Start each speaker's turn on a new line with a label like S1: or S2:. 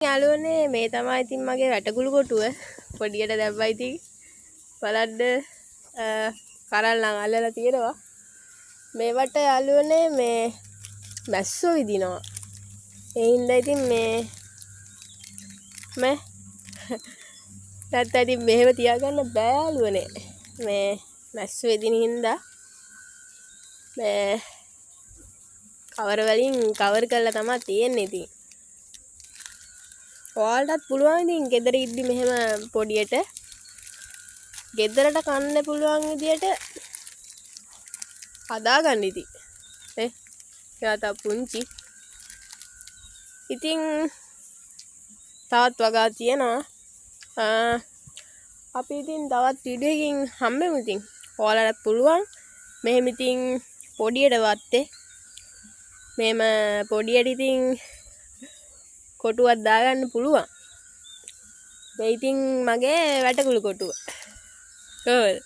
S1: යාළුවනේ මේ තමයි ඉතින් මගේ වැටකුළු කොටුව පොඩියට දැම්මයි ඉතින් බලන්න කරල් නම් අල්ලලා තියෙනවා මේවට යාළුවනේ මේ මැස්සෝ විදිනවා ඒ හින්දා ඉතින් මේ නැත්නම් ඉතින් මෙහෙම තියාගන්න බෑ යාළුවනේ මේ මැස්සෝ විදින හින්දා මේ කවර වලින් කවර් කරලා තමයි තියෙන්නේ ඉතින් ඔයාලටත් පුළුවන් ඉතින් ගෙදර ඉද්දි මෙහෙම පොඩියට ගෙදරට කන්න පුළුවන් විදියට හදාගන්න ඉතින් එයා පුංචි ඉතින් තවත් වගා තියෙනවා අපි ඉතින් තවත් වීඩියෝ එකකින් හම්බෙමු ඉතින් ඔයාලටත් පුළුවන් මෙහෙම ඉතින් පොඩියට වත්තේ මෙහෙම පොඩියට ඉතින් කොටුවක් දාගන්න පුළුවන් මේ ඉතින් මගේ වැටකුළු කොටුව කොහොමද